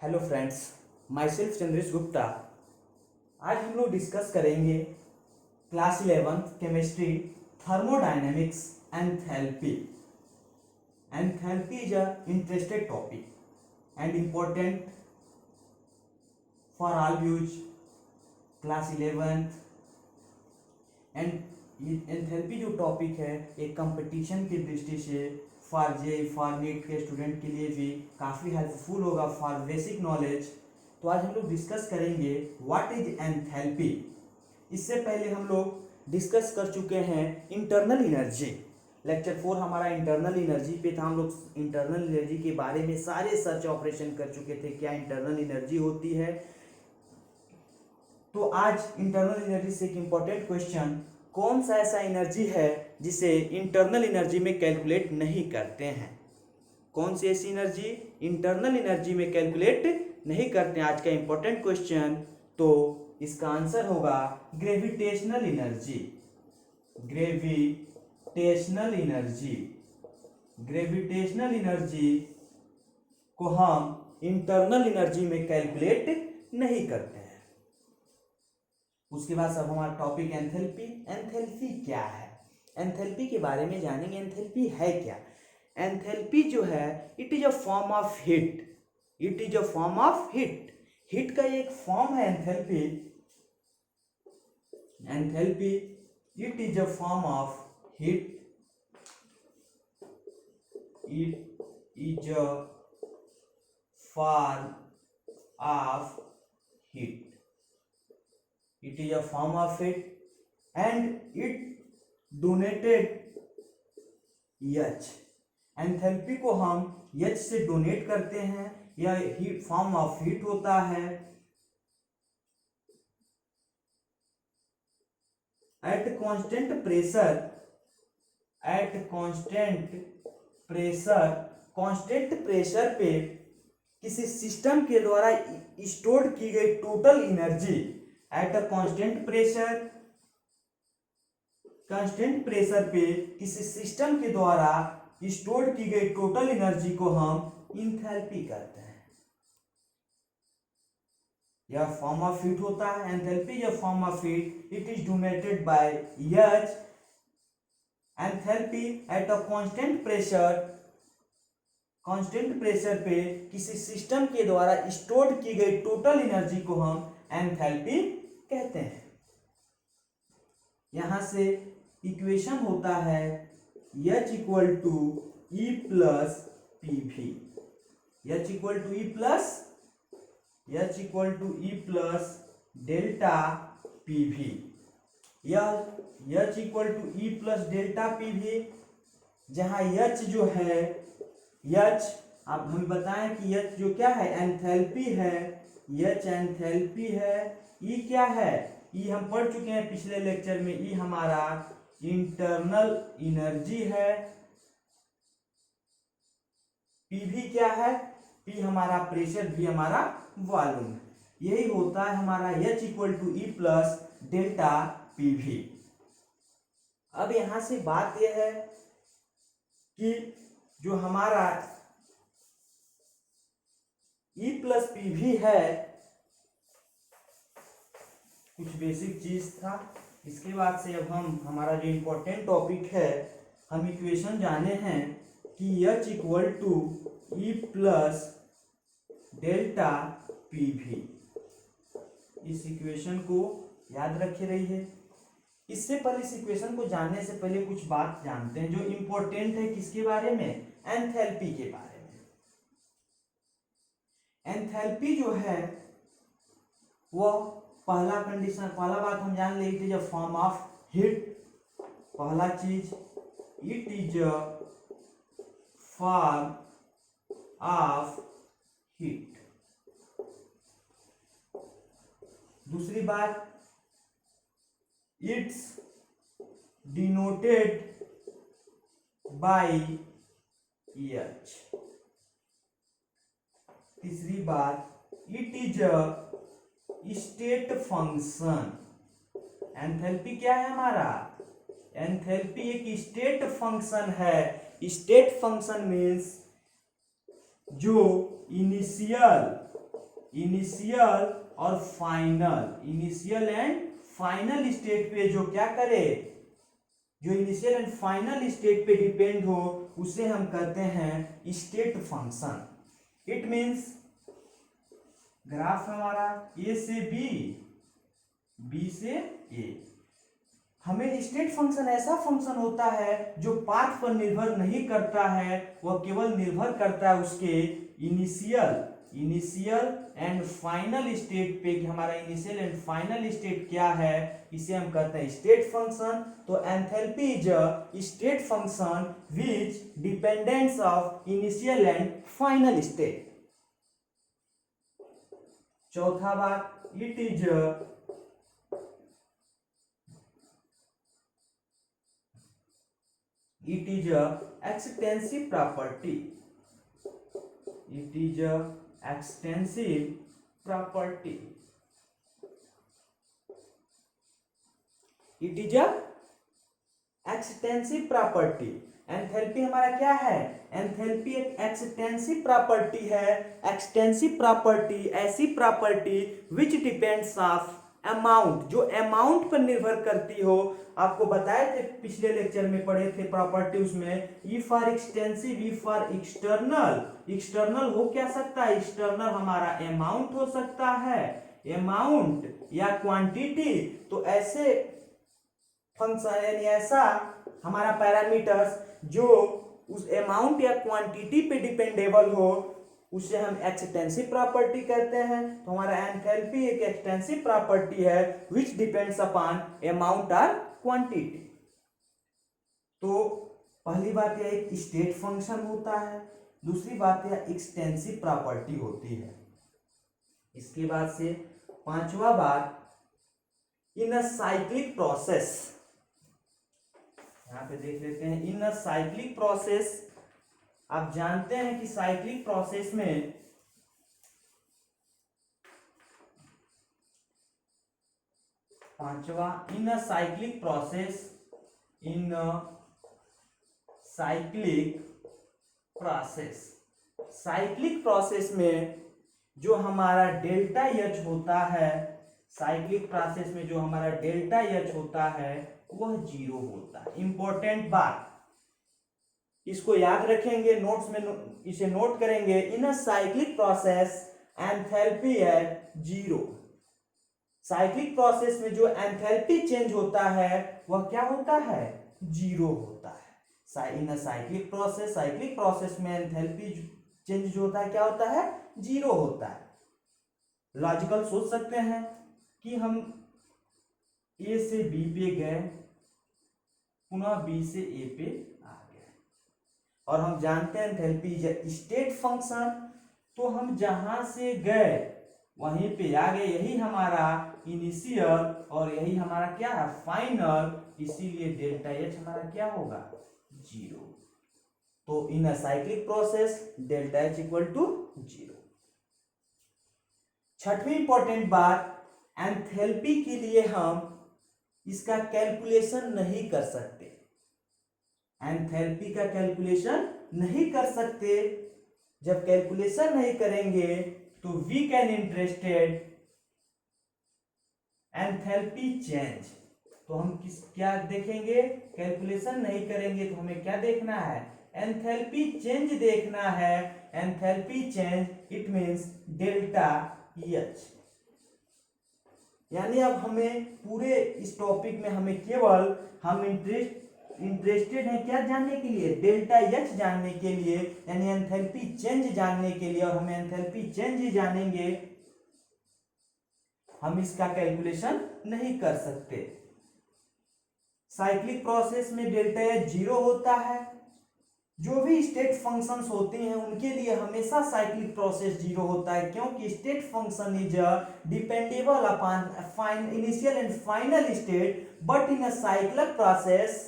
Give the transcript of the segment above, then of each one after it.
Hello friends, my self Chandresh Gupta. आज हम लोग डिस्कस करेंगे class 11 chemistry thermodynamics enthalpy. Enthalpy is a interested topic and important for all views class 11th। And enthalpy जो topic है एक competition की दृष्टि से फॉर जे फॉर नीट के स्टूडेंट के लिए भी काफ़ी हेल्पफुल होगा फॉर बेसिक नॉलेज। तो आज हम लोग डिस्कस करेंगे व्हाट इज एंथैल्पी। इससे पहले हम लोग डिस्कस कर चुके हैं इंटरनल एनर्जी। लेक्चर 4 हमारा इंटरनल एनर्जी पे था। हम लोग इंटरनल एनर्जी के बारे में सारे सर्च ऑपरेशन कर चुके थे, क्या इंटरनल एनर्जी होती है। तो आज इंटरनल एनर्जी से एक इंपॉर्टेंट क्वेश्चन, कौन सा ऐसा एनर्जी है जिसे इंटरनल एनर्जी में कैलकुलेट नहीं करते हैं। कौन सी ऐसी एनर्जी इंटरनल एनर्जी में कैलकुलेट नहीं करते हैं, आज का इंपॉर्टेंट क्वेश्चन। तो इसका आंसर होगा gravitational energy. Gravitational energy, gravitational energy को हम इंटरनल एनर्जी में कैलकुलेट नहीं करते हैं। उसके बाद सब हमारा टॉपिक एंथैल्पी। एंथैल्पी क्या है, एंथैल्पी के बारे में जानेंगे। एंथैल्पी है क्या। एंथैल्पी जो है it is a form of heat. It is a form of heat. Heat का एक फॉर्म है enthalpy. Enthalpy it is a form of heat. It is a form of heat. It is a form of it and it donated H। Enthalpy को हम H से donate करते हैं। यह heat form of heat होता है। Eight constant pressure, at constant pressure, constant pressure पे किसी सिस्टम के द्वारा स्टोर की गई total energy at a constant pressure, constant pressure पे किसी सिस्टम के द्वारा स्टोर की गई टोटल एनर्जी को हम इंथैल्पी कहते हैं। यह फॉर्म ऑफ हीट होता है। एंथैल्पी यह form of heat, it is donated bye H। Enthalpy at a constant pressure, constant pressure पे किसी सिस्टम के द्वारा स्टोर की गई टोटल एनर्जी को हम एंथैल्पी कहते हैं। यहां से इक्वेशन होता है H equal to E plus PV. H equal to E plus delta PV. यह H equal to E plus delta PV, जहां H जो है, H आप हमें बताएं कि H जो क्या है, एंथैल्पी है। H एंथैल्पी है। E क्या है, E हम पढ़ चुके हैं पिछले लेक्चर में। E हमारा इंटरनल एनर्जी है। PV क्या है, P हमारा प्रेशर, V हमारा वॉल्यूम है। यही होता है हमारा H equal to E plus delta PV। अब यहां से बात यह है कि जो हमारा E प्लस PV है, कुछ बेसिक चीज था। इसके बाद से अब हम हमारा जो इम्पोर्टेंट टॉपिक है, हम इक्वेशन जाने हैं कि H equal to E plus delta PV. इस इक्वेशन को याद रखे रहिए। इससे पहले इस इक्वेशन को जानने से पहले कुछ बात जानते हैं जो इम्पोर्टेंट है। किसके बारे में, एंथैल्पी के बारे में। एंथैल्पी जो है वह पहला कंडीशन, पहला बात हम जान ले, it is a form of heat. पहला चीज, it is a form of heat. दूसरी बात, इट्स डिनोटेड बाय H। तीसरी बात, it is a state function. Enthalpy क्या है हमारा, एंथैल्पी एक स्टेट फंक्शन है। स्टेट फंक्शन मीन्स जो इनिशियल इनिशियल और final, initial and final state पे जो क्या करे, जो इनिशियल एंड फाइनल स्टेट पे डिपेंड हो, उसे हम कहते हैं state function. It means graph हमारा ए से बी, बी से ए, हमें स्टेट फंक्शन ऐसा फंक्शन होता है जो पाथ पर निर्भर नहीं करता है, वह केवल निर्भर करता है उसके इनिशियल एंड फाइनल स्टेट पे, कि हमारा इनिशियल एंड फाइनल स्टेट क्या है, इसे हम कहते हैं स्टेट फंक्शन। तो enthalpy is a state function which dependence of initial and final state. चौथा बात, it is extensive property, it is a extensive property, it is a extensive property। Enthalpy हमारा क्या है, एंथैल्पी एक एक्सटेंसिव प्रॉपर्टी है। Extensive property ऐसी property which depends of amount, जो amount पर निर्भर करती हो। आपको बताए थे, पिछले लेक्चर में पढ़े थे प्रॉपर्टी, उसमें E for extensive, E for external. External हो क्या सकता है, एक्सटर्नल हमारा अमाउंट हो सकता है, अमाउंट या क्वांटिटी। तो ऐसे फंक्शन यानी ऐसा हमारा पैरामीटर्स जो उस अमाउंट या क्वांटिटी पे डिपेंडेबल हो, उसे हम एक्सटेंसिव प्रॉपर्टी कहते हैं। तो हमारा एंथैल्पी एक एक्सटेंसिव प्रॉपर्टी है विच डिपेंड्स अपॉन अमाउंट और क्वांटिटी। तो पहली बात यह एक स्टेट फंक्शन होता है, दूसरी बात यह एक्सटेंसिव प्रॉपर्टी होती है। इसके बाद से पांचवा बात, इन अ साइक्लिक प्रोसेस, यहां पे देख लेते हैं, इन अ साइक्लिक प्रोसेस। आप जानते हैं कि साइक्लिक प्रोसेस में पांचवा, in a cyclic process, in cyclic process, cyclic process में जो हमारा डेल्टा एच होता है, साइक्लिक प्रोसेस में जो हमारा डेल्टा एच होता है वह 0 होता है। इंपॉर्टेंट बात, इसको याद रखेंगे, नोट्स में इसे नोट करेंगे। In a cyclic process enthalpy at 0, cyclic process में जो एंथैल्पी चेंज होता है वह क्या होता है, 0 होता है। In a cyclic process, cyclic process में एंथैल्पी चेंज जो होता है क्या होता है, 0 होता है। लॉजिकल सोच सकते हैं कि हम ए से बी पे गए, पुनः बी से ए पे आ गए, और हम जानते हैं एंथैल्पी इज स्टेट फंक्शन। तो हम जहां से गए वहीं पे आ गए, यही हमारा इनिशियल और यही हमारा क्या है, फाइनल। इसीलिए डेल्टा एच हमारा क्या होगा, 0। तो in a cyclic process delta H equal to 0। छठवीं इंपॉर्टेंट बात, एंथैल्पी के लिए हम इसका कैलकुलेशन नहीं कर सकते, एंथैल्पी का कैलकुलेशन नहीं कर सकते। जब कैलकुलेशन नहीं करेंगे तो we can interested enthalpy change. तो हम क्या देखेंगे, कैलकुलेशन नहीं करेंगे तो हमें क्या देखना है, एंथैल्पी चेंज देखना है। Enthalpy change it means delta H. यानी अब हमें पूरे इस टॉपिक में हमें केवल हम इंटरेस्टेड हैं क्या जानने के लिए, डेल्टा एच जानने के लिए, यानी एंथैल्पी चेंज जानने के लिए। और हमें एंथैल्पी चेंज ही जानेंगे, हम इसका कैलकुलेशन नहीं कर सकते। साइक्लिक प्रोसेस में डेल्टा एच 0 होता है। जो भी स्टेट फंक्शंस होते हैं उनके लिए हमेशा साइक्लिक प्रोसेस 0 होता है, क्योंकि state function is dependable upon initial and final state, but in a cyclic process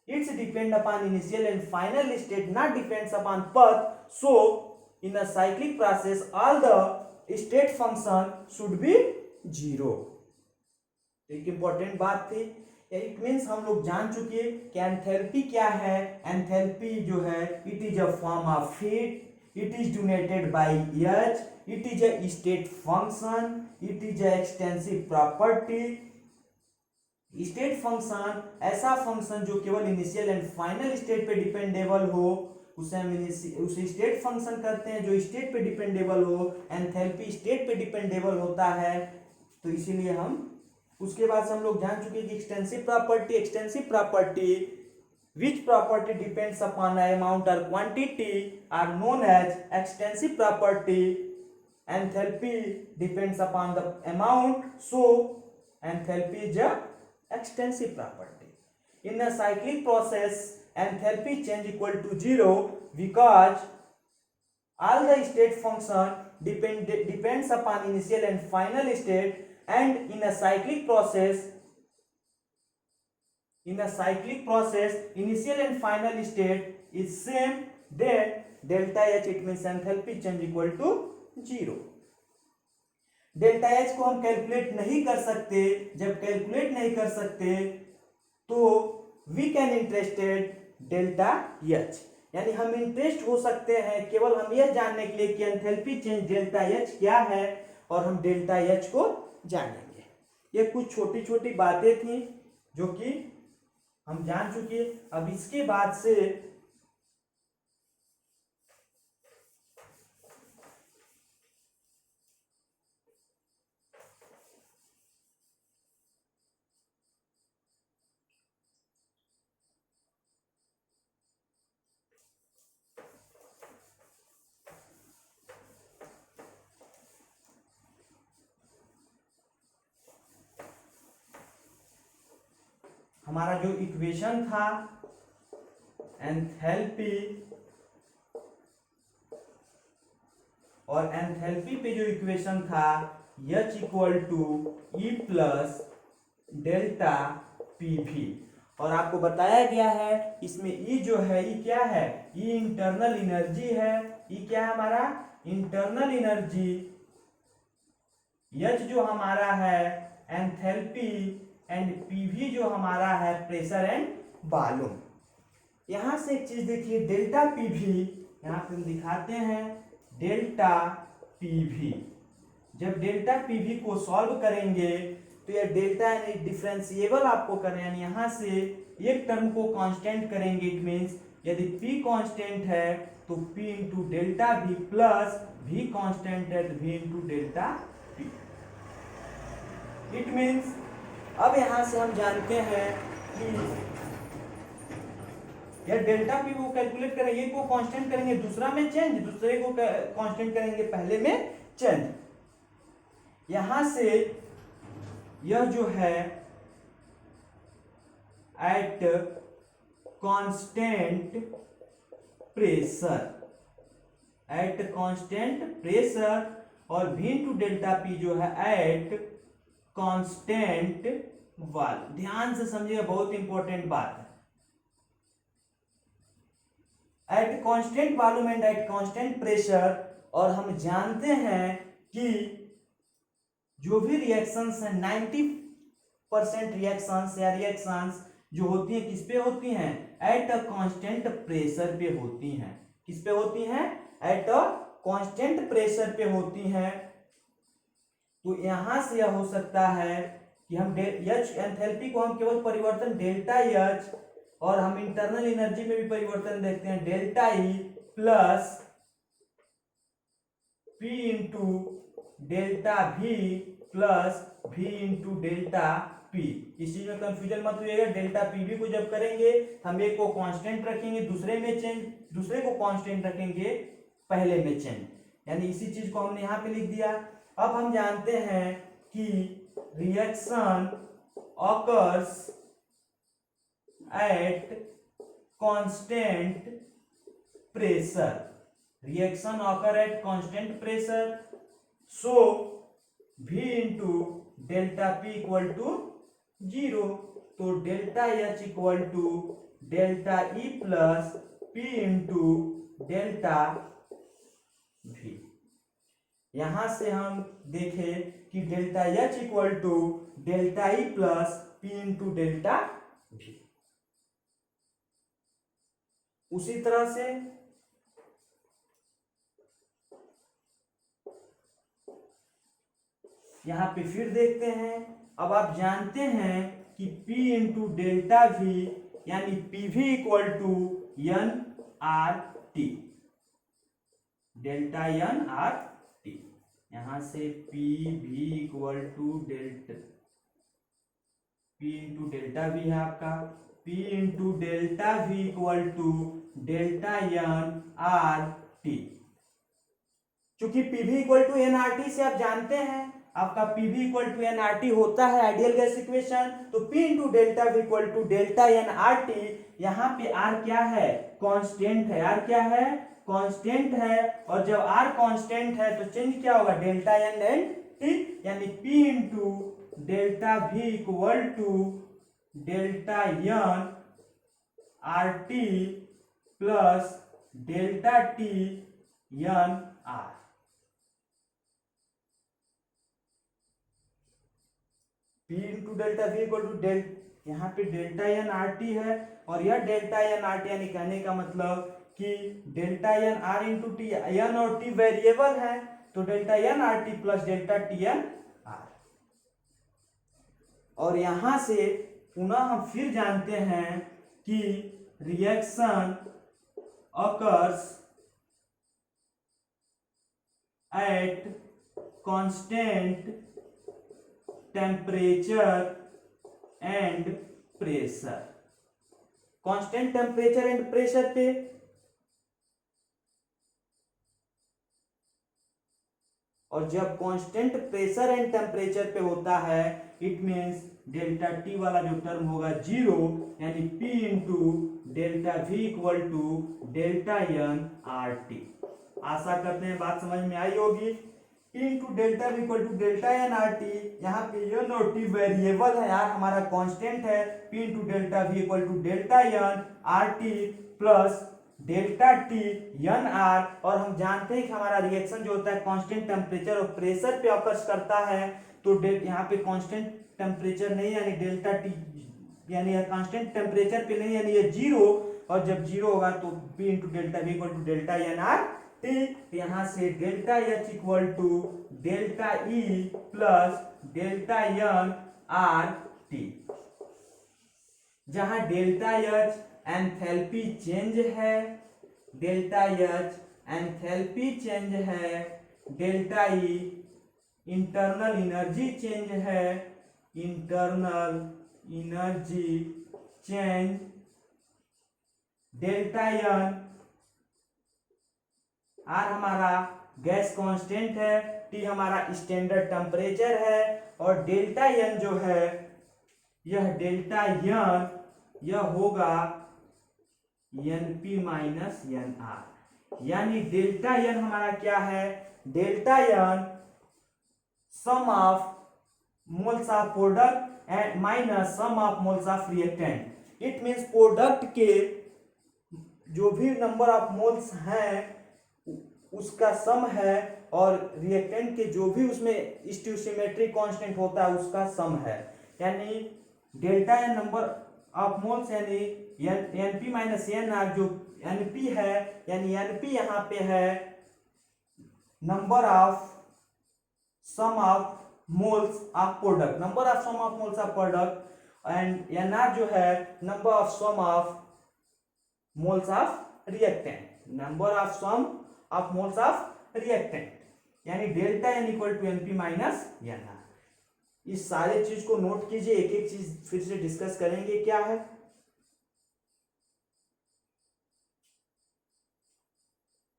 it's depend upon initial and final state, not depends upon path. So in a cyclic process all the state function should be 0। एक important बात थी। It means हम लोग जान चुके कि enthalpy क्या है। एंथैल्पी जो है it is a form of heat, it is denoted by h, it is a state function, it is a extensive property. State function ऐसा फंक्शन जो केवल इनिशियल एंड फाइनल स्टेट पे डिपेंडेबल हो, उसे हम उसे स्टेट फंक्शन कहते हैं जो स्टेट पे डिपेंडेबल हो। एंथैल्पी स्टेट पे डिपेंडेबल होता है, तो इसीलिए हम उसके बाद से हम लोग जान चुके कि extensive property which property depends upon a amount or quantity are known as extensive property. Enthalpy depends upon the amount, so enthalpy is a extensive property. In a cyclic process, enthalpy change equal to 0 because all the state function depends upon initial and final state, and in a cyclic process initial and final state is same, then delta h, it means enthalpy change equal to 0. Delta H को हम calculate नहीं कर सकते, जब calculate नहीं कर सकते तो we can interested delta H, यानी हम इंटरेस्ट हो सकते हैं केवल हम यह जानने के लिए कि एंथैल्पी चेंज डेल्टा एच क्या है, और हम डेल्टा एच को जानेंगे। ये कुछ छोटी छोटी बातें थी जो कि हम जान चुके। अब इसके बाद से हमारा जो इक्वेशन था एंथैल्पी, और एंथैल्पी पे जो इक्वेशन था H equal to E plus delta P V, और आपको बताया गया है इसमें ई जो है ई क्या है, ई इंटरनल एनर्जी है। ई क्या है हमारा इंटरनल एनर्जी। H जो हमारा है एंथैल्पी, एंड पीवी जो हमारा है प्रेशर एंड वॉल्यूम। यहां से एक चीज देखिए, डेल्टा पीवी यहां पे हम दिखाते हैं डेल्टा पीवी। जब डेल्टा पीवी को सॉल्व करेंगे तो यह डेल्टा यानी डिफरेंशिएबल आपको करना है, यानी यहां से एक टर्म को कांस्टेंट करेंगे। इट मींस यदि p कांस्टेंट है तो p into delta v plus v constant है तो v into delta p। It means अब यहां से हम जानते हैं कि यह डेल्टा पी को कैलकुलेट करेंगे, एक को कांस्टेंट करेंगे दूसरा में चेंज, दूसरे को कांस्टेंट करेंगे पहले में चेंज। यहां से यह जो है एट कांस्टेंट प्रेशर, और v इंटू डेल्टा पी जो है एट कांस्टेंट वॉल्यूम। ध्यान से समझिएगा, बहुत इंपॉर्टेंट बात है। Eight constant volume and at constant pressure, और हम जानते हैं कि जो भी रिएक्शंस है 90% रिएक्शंस या रिएक्शंस जो होती हैं किस पे होती हैं, एट अ कांस्टेंट प्रेशर पे होती हैं। किस पे होती हैं, एट अ कांस्टेंट प्रेशर पे होती हैं। तो यहां से यह हो सकता है कि हम एच एंथैल्पी को हम केवल परिवर्तन डेल्टा एच, और हम इंटरनल एनर्जी में भी परिवर्तन देखते हैं delta E plus P into delta V plus V into delta P. इस चीज में कंफ्यूजन मत होइएगा। डेल्टा पी वी को जब करेंगे हम एक को कांस्टेंट रखेंगे दूसरे में चेंज, दूसरे को कांस्टेंट रखेंगे पहले में चेंज, यानी इसी चीज को हमने यहां पे लिख दिया। अब हम जानते हैं कि reaction occurs at constant pressure, reaction occur at constant pressure, so v into delta P equal to 0। तो delta H equal to delta E plus P into delta v। यहां से हम देखें कि delta H equal to delta E plus P into delta v। उसी तरह से यहाँ पे फिर देखते हैं। अब आप जानते हैं कि P इंटू डेल्टा वी यानी P V equal to N R T, delta N R T. यहां से P V equal to delta P into delta V है आपका, P into delta V equal to delta N R T. चूंकि PV equal to N R T से आप जानते हैं आपका PV equal to N R T होता है आइडियल गैस इक्वेशन, तो P into delta V equal to delta N R T. यहाँ पे R क्या है, कांस्टेंट है। R क्या है, कांस्टेंट है। और जब R कांस्टेंट है तो चेंज क्या होगा, डेल्टा एन एंड टी, यानी P into delta V equal to delta N R T plus delta T N R. P into delta V equal to यहाँ पे डेल्टा एन आर टी है और यह डेल्टा एन आर टी, यानी कहने का मतलब कि delta N R into T, N और टी वेरिएबल है, तो delta N R T plus delta T N R. और यहां से पुनः हम फिर जानते हैं कि रिएक्शन occurs at constant temperature and pressure। Constant temperature and pressure पे, और जब कांस्टेंट प्रेशर एंड टेम्परेचर पे होता है इट मीन्स डेल्टा टी वाला जो टर्म होगा जीरो, यानी P into delta V equal to delta N R T. आशा करते हैं बात समझ में आई होगी। P into delta V equal to delta N R T, यहाँ पे एन और टी वेरिएबल है, यार हमारा कांस्टेंट है। P into delta V equal to delta N R T plus delta T N R. और हम जानते हैं कि हमारा रिएक्शन जो होता है कांस्टेंट टेम्परेचर और प्रेशर पे ऑकर्स करता है, तो यहाँ पे कांस्टेंट टेम्परेचर नहीं यानी डेल्टा टी, यानी कांस्टेंट टेम्परेचर पे नहीं यानी ये जीरो, और जब जीरो होगा तो P into delta V equal to delta N R T. यहाँ से delta H equal to delta E plus delta N R T, जहां डेल्टा एच एंथैल्पी चेंज है, डेल्टा एच एंथैल्पी चेंज है, delta E internal energy change है, internal energy change, delta N R हमारा gas constant है, T हमारा standard temperature है, और delta N जो है यह डेल्टा एन यह होगा Np माइनस एन आर, यानी डेल्टा एन हमारा क्या है, delta N sum of moles of product and minus sum of moles of reactant. It means product के जो भी नंबर ऑफ मोल्स हैं उसका सम है, और रिएक्टेंट के जो भी उसमें स्टोइचियोमेट्री कांस्टेंट होता है उसका सम है, यानी delta N number of moles यानी Np माइनस एन आर, जो Np है यानी Np यहाँ पे है number of sum of moles of product, number of sum of moles of product, and Nr जो है number of sum of moles of reactant, number of sum of moles of reactant, यानी delta N equal to Np minus N R. इस सारे चीज को note कीजिए, एक एक चीज फिर से डिस्कस करेंगे क्या है।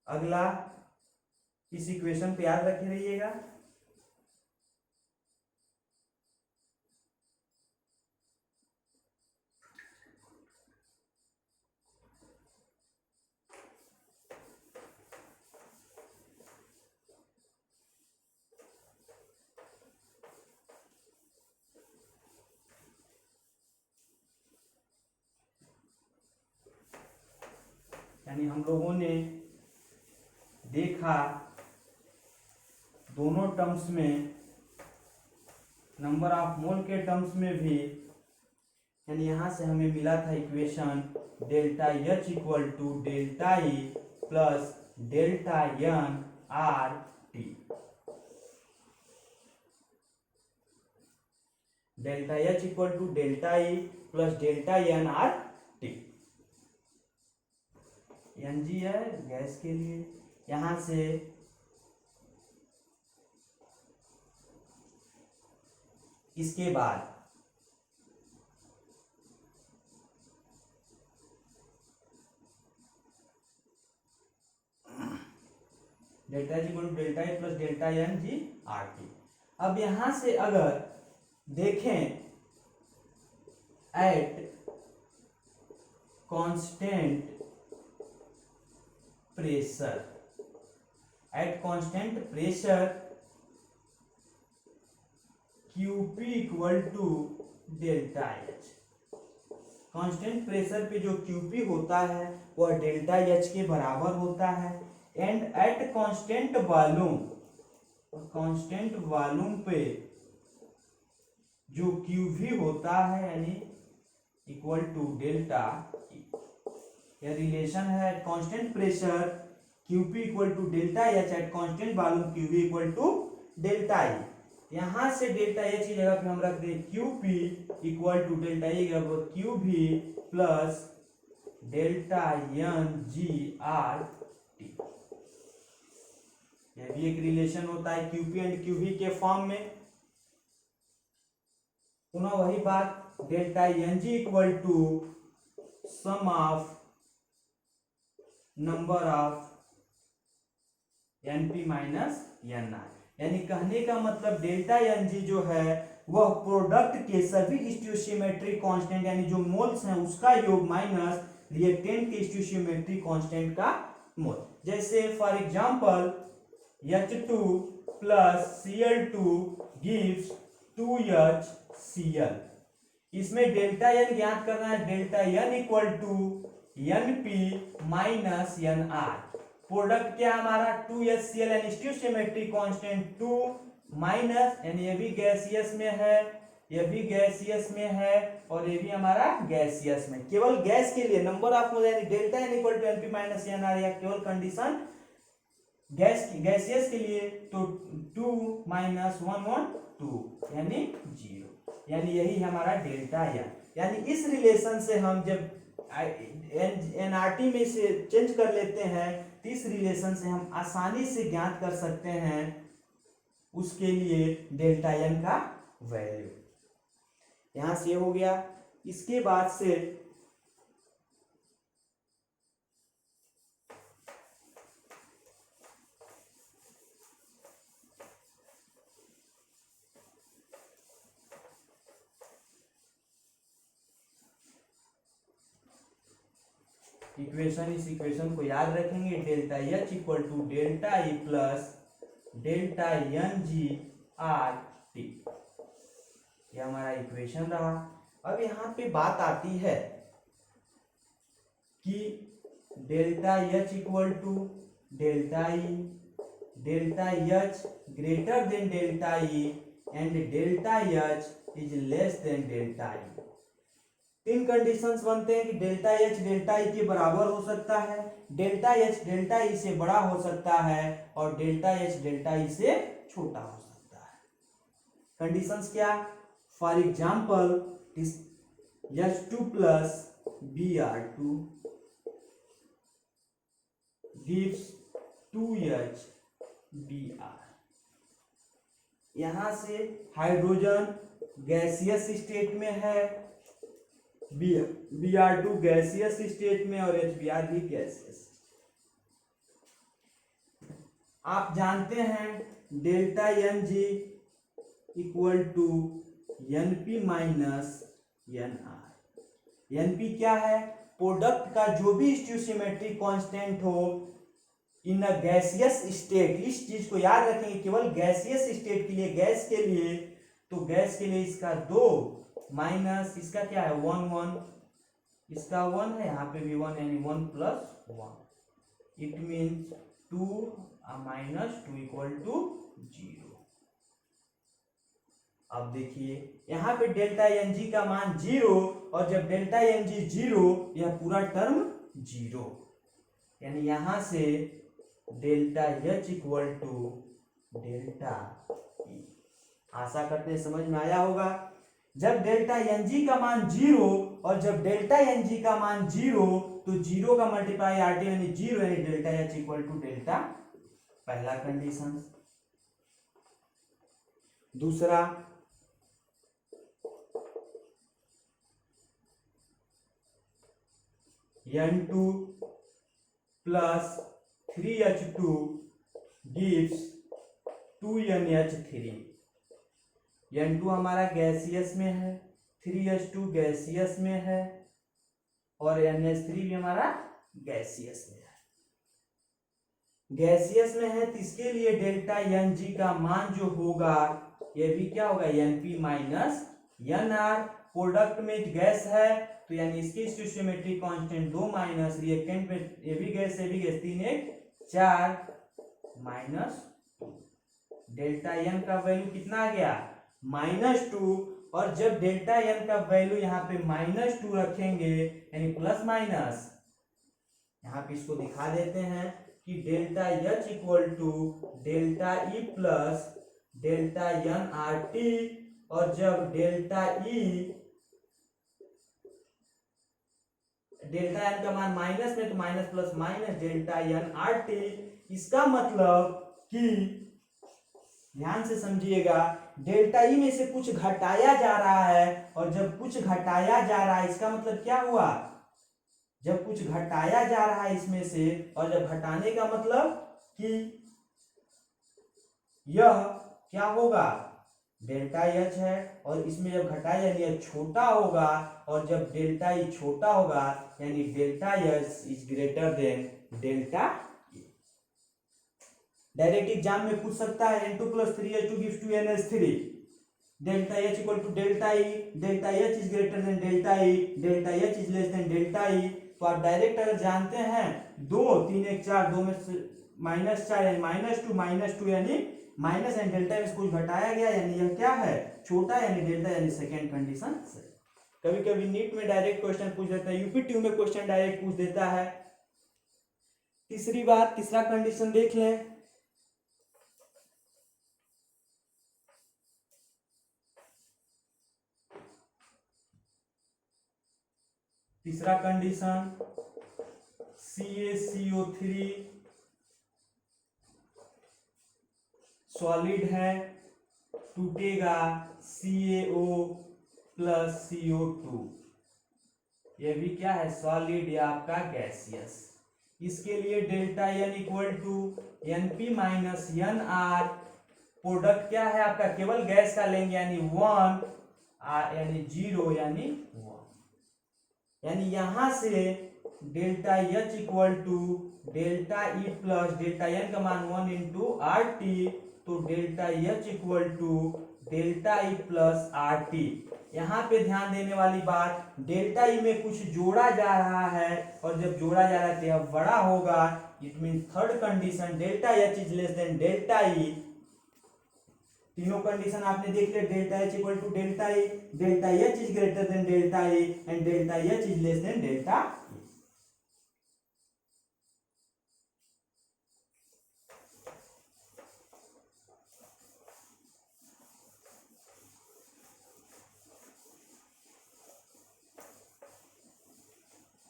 अगला इस इक्वेशन पे याद रखे रहिएगा। यानी हम लोगों ने देखा दोनों टर्म्स में, नंबर ऑफ मोल के टर्म्स में भी, यानी यहां से हमें मिला था equation delta H equal to delta E plus delta N R T. Delta H equal to delta E plus delta N R T. N G है गैस के लिए। यहां से इसके बाद delta H equal to delta E plus delta N G R T. अब यहां से अगर देखें at constant pressure, at constant pressure QP equal to delta H. Constant pressure पे जो QP होता है वह डेल्टा एच के बराबर होता है। And at constant volume, constant volume पे जो QV होता है यानी इक्वल टू डेल्टा, यह रिलेशन है। Constant pressure QP equal to delta H at constant volume QV equal to delta E. यहां से डेल्टा एच की जगह पे हम रख दें QP equal to delta E QV plus delta N G R T. यह भी एक रिलेशन होता है QP एंड QV के फॉर्म में। पुनः वही बात, delta N G equal to sum of number of NP minus NR। यानी कहने का मतलब डेल्टा एन जी जो है वह प्रोडक्ट के सभी स्टोइचियोमेट्रिक कांस्टेंट यानी जो मोल्स हैं उसका योग माइनस रिएक्टेंट के स्टोइचियोमेट्रिक कांस्टेंट का मोल। जैसे for example H2 plus Cl2 gives 2HCl। इसमें डेल्टा एन ज्ञात करना है। Delta N equal to NP minus NR। Product क्या हमारा 2HCl यानी स्टोइचियोमेट्रिक कांस्टेंट 2 माइनस, यानी ये भी गैसियस में है, ये भी गैसियस में है और ये भी हमारा गैसियस में। केवल गैस के लिए नंबर ऑफ मोल यानी delta N equal to NP minus NR, या केवल कंडीशन गैसियस के लिए तो 2 माइनस 1 1 2 यानी 0, यानी यही हमारा डेल्टा एन। यानी इस रिलेशन से हम जब NRT में से चेंज कर लेते हैं तो इस रिलेशन से हम आसानी से ज्ञात कर सकते हैं उसके लिए डेल्टा एन का वैल्यू। यहां से हो गया। इसके बाद से इक्वेशन, इस इक्वेशन को याद रखेंगे। Delta H equal to delta E plus delta N G R T, यह हमारा इक्वेशन रहा। अब यहाँ पे बात आती है कि delta H equal to delta E, delta H greater than delta E and delta H is less than delta E. तीन कंडीशंस बनते हैं कि डेल्टा एच डेल्टा ई के बराबर हो सकता है, डेल्टा एच डेल्टा ई से बड़ा हो सकता है और डेल्टा एच डेल्टा ई से छोटा हो सकता है। कंडीशंस क्या? For example H2 plus Br2 gives 2HBr। यहां से हाइड्रोजन गैसियस स्टेट में है, Br2 गैसियस स्टेट में और HBr भी गैसियस। आप जानते हैं delta N G equal to NP minus NR। NP क्या है? प्रोडक्ट का जो भी स्टोइचियोमेट्रिक कांस्टेंट हो इन अ गैसियस स्टेट। इस चीज को याद रखेंगे, केवल गैसियस स्टेट के लिए, गैस के लिए, तो गैस के लिए इसका 2 माइनस इसका क्या है 1 1, इसका 1 है, यहाँ पे भी 1 यानी 1 plus 1। It means 2 minus 2 equal to 0। अब देखिए यहाँ पे डेल्टा एन जी का मान 0 और जब डेल्टा एन जी 0 यह पूरा टर्म 0, यानी यहां से delta H equal to delta E. आशा करते हैं समझ में आया होगा। जब डेल्टा एन जी का मान 0 और जब डेल्टा एन जी का मान 0 तो 0 का मल्टीप्लाई आर टी यानी 0 यानी delta H equal to delta, पहला कंडीशन। दूसरा, N2 plus 3H2 gives 2NH3। N2 हमारा गैसियस में है, 3H2 गैसियस में है और NH3 भी हमारा गैसियस में है। गैसियस में है तो इसके लिए डेल्टा एन जी का मान जो होगा ये भी क्या होगा, Np माइनस Nr। प्रोडक्ट में गैस है तो यानी इसकी स्टोइचियोमेट्रिक कांस्टेंट 2 माइनस रिएक्टेंट में ये भी गैस 3 1 4 माइनस डेल्टा एन का वैल्यू कितना आ गया -2। और जब डेल्टा एन का वैल्यू यहाँ पे -2 रखेंगे यानी प्लस माइनस, यहाँ पे इसको दिखा देते हैं कि delta H equal to delta E plus delta N R T. और जब डेल्टा एन का मान माइनस में तो minus plus minus delta N R T. इसका मतलब कि ध्यान से समझिएगा, डेल्टा ई में से कुछ घटाया जा रहा है और जब कुछ घटाया जा रहा है इसका मतलब क्या हुआ, जब कुछ घटाया जा रहा है इसमें से और जब घटाने का मतलब कि यह क्या होगा डेल्टा एच है और इसमें जब घटाया यानी यह छोटा होगा और जब डेल्टा ई छोटा होगा यानी delta H is greater than delta E. Direct exam में पूछ सकता है N2 plus 3H2 gives 2NH3, delta H equal to delta E, delta H is greater than delta E, delta H is less than delta E. तो आप direct अगर जानते हैं 2 3 1 4 2 में से -4 यानी -2 यानी माइनस एंड डेल्टा में कुछ घटाया गया यानी यह क्या है छोटा यानी डेल्टा यानी सेकेंड कंडीशन सही। कभी कभी नीट में डायरेक्ट क्वेश्चन पूछ देता है, यूपीट्यू में क्वेश्चन डायरेक्ट पूछ देता है। तीसरी बात, तीसरा कंडीशन देख लें। तीसरा कंडीशन CaCO3 सॉलिड है, टूटेगा CaO प्लस CO2। ये भी क्या है सॉलिड या आपका गैसियस। इसके लिए delta N equal to Np minus Nr। Product क्या है आपका केवल गैस का लेंगे यानी 1 यानी 0 यानी 1। यानी यहां से delta H equal to delta E plus delta N का मान 1 इंटू आर टी, तो delta H equal to delta E plus R T. यहाँ पे ध्यान देने वाली बात, डेल्टा ई में कुछ जोड़ा जा रहा है और जब जोड़ा जा रहा है तो यह बड़ा होगा। It mean third condition delta H is less than delta E. तीनों कंडीशन आपने देख लिया, delta H equal to delta E, delta H is greater than delta E and delta H is less than delta E.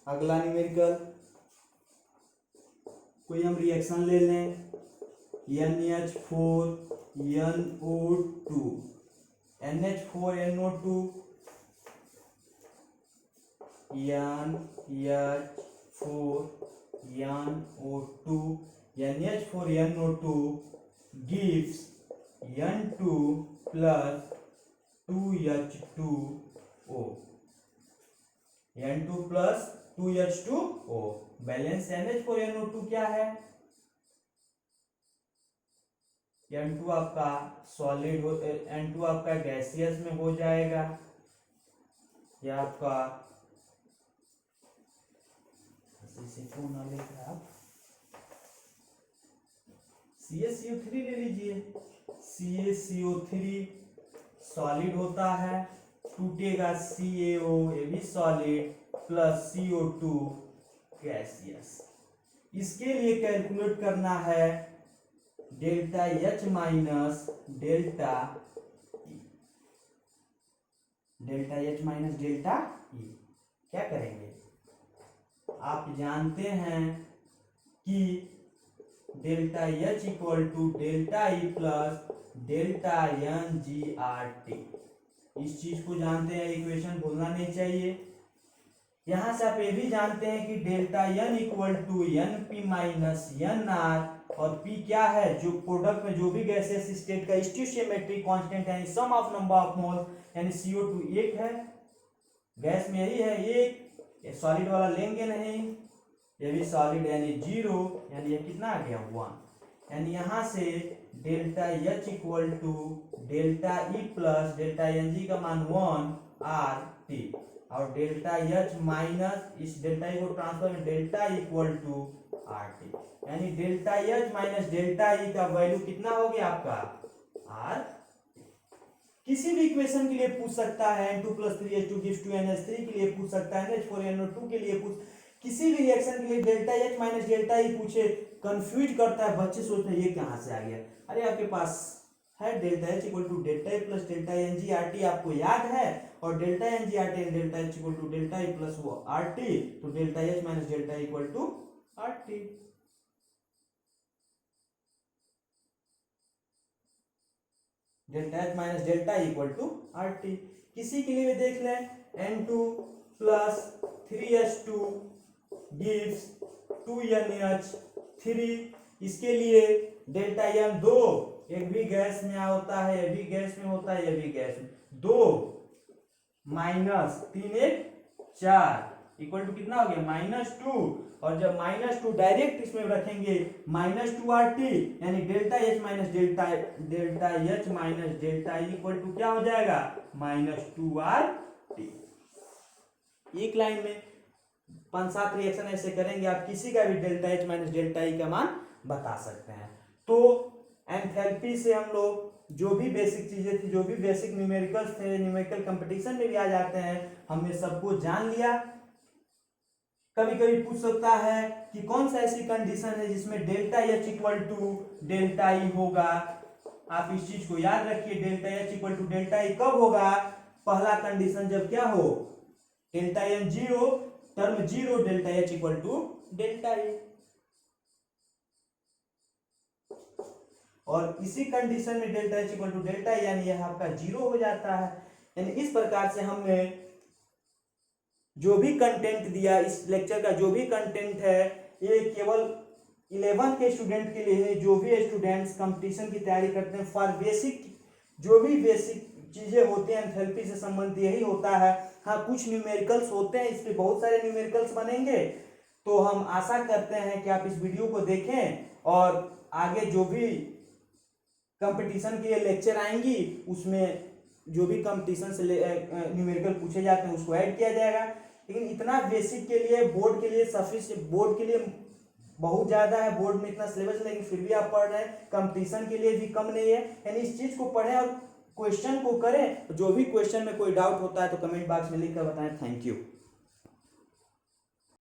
अगला numerical, कोई हम reaction ले लें, NH4 NO2 NH4NO2 NH4NO2 NH4NO2 gives N2 plus 2H2O, N2 plus 2H2O। Balance NH4NO2 क्या है, N2 आपका solid हो, N2 आपका गैसियस में हो जाएगा, या आपका CaCO3 ले लीजिए। CaCO3 सॉलिड होता है, टूटेगा CaO ये भी सॉलिड प्लस CO2 गैसियस। इसके लिए कैलकुलेट करना है delta H minus delta E. Delta H minus delta E. क्या करेंगे, आप जानते हैं कि delta H equal to delta E plus delta N G R T. इस चीज को जानते हैं, इक्वेशन भूलना नहीं चाहिए। यहां से आप ये भी जानते हैं कि delta N equal to N P minus N R, और पी क्या है, जो प्रोडक्ट में जो भी गैसेस स्टेट का स्टोइचियोमेट्रिक कांस्टेंट यानी सम ऑफ नंबर ऑफ मोल, यानी CO2 एक है, गैस में यही है एक, सॉलिड वाला लेंगे नहीं, ये भी सॉलिड यानी 0, यानी ये कितना आ गया 1। यानी यहां से delta H equal to delta E plus delta N G का मान 1 आर टी, और डेल्टा एच माइनस इस डेल्टा ई को ट्रांसफर में delta equal to R T, यानी delta H minus delta E का वैल्यू कितना हो गया आपका आर। किसी भी इक्वेशन के लिए पूछ सकता है, N2 + 3H2 gives 2NH3 के लिए पूछ सकता है, NH4NO2 के लिए पूछ, किसी भी रिएक्शन के लिए डेल्टा एच माइनस डेल्टा ई पूछे, कंफ्यूज करता है, बच्चे सोचते हैं ये कहां से आ गया। अरे आपके पास है delta H equal to delta E plus delta N G R T, आपको याद है, और delta N G R T delta H equal to delta E plus वो आर टी, तो delta H minus delta equal to R T. Delta H minus delta equal to R T. किसी के लिए भी देख लें, N2 + 3H2 gives 2NH3, इसके लिए डेल्टा एन 2, एक भी गैस में होता है, ये भी गैस में होता है, ये भी गैस में, 2 माइनस 3 1 4 इक्वल टू कितना हो गया -2, और जब -2 डायरेक्ट इसमें रखेंगे -2 आर टी, यानी delta H minus delta H minus delta equal to क्या हो जाएगा -2 आर टी। एक लाइन में 5-7 रिएक्शन ऐसे करेंगे, आप किसी का भी delta H minus delta E का मान बता सकते हैं। तो एंथैल्पी से हम लोग जो भी बेसिक चीजें थी, जो भी बेसिक न्यूमेरिकल्स थे, न्यूमेरिकल कंपटीशन में भी आ जाते हैं, हमने सबको जान लिया। कभी कभी पूछ सकता है कि कौन सा ऐसी कंडीशन है जिसमें delta H equal to delta E होगा। आप इस चीज को याद रखिए, delta H equal to delta E कब होगा, पहला कंडीशन जब क्या हो, delta N 0, term 0, delta H equal to delta E, और इसी कंडीशन में delta H equal to delta E, यानी यह आपका 0 हो जाता है। यानी इस प्रकार से हमने जो भी कंटेंट दिया, इस लेक्चर का जो भी कंटेंट है, ये केवल 11 के स्टूडेंट के लिए है, जो भी स्टूडेंट्स कंपटीशन की तैयारी करते हैं, फॉर बेसिक जो भी बेसिक चीजें होती हैं एंथैल्पी से संबंधित यही होता है। हाँ, कुछ न्यूमेरिकल्स होते हैं, इस पे बहुत सारे न्यूमेरिकल्स बनेंगे, तो हम आशा करते हैं कि आप इस वीडियो को देखें, और आगे जो भी कंपटीशन के लिए लेक्चर आएंगी उसमें जो भी कंपटीशन से न्यूमेरिकल पूछे जाते हैं उसको ऐड किया जाएगा। लेकिन इतना बेसिक के लिए, बोर्ड के लिए सफिशिएंट, बोर्ड के लिए बहुत ज़्यादा है, बोर्ड में इतना सिलेबस, लेकिन फिर भी आप पढ़ रहे हैं, कंपटीशन के लिए भी कम नहीं है। यानी इस चीज़ को पढ़ें और क्वेश्चन को करें। जो भी क्वेश्चन में कोई डाउट होता है तो कमेंट बॉक्स में लिख कर बताएं। Thank you.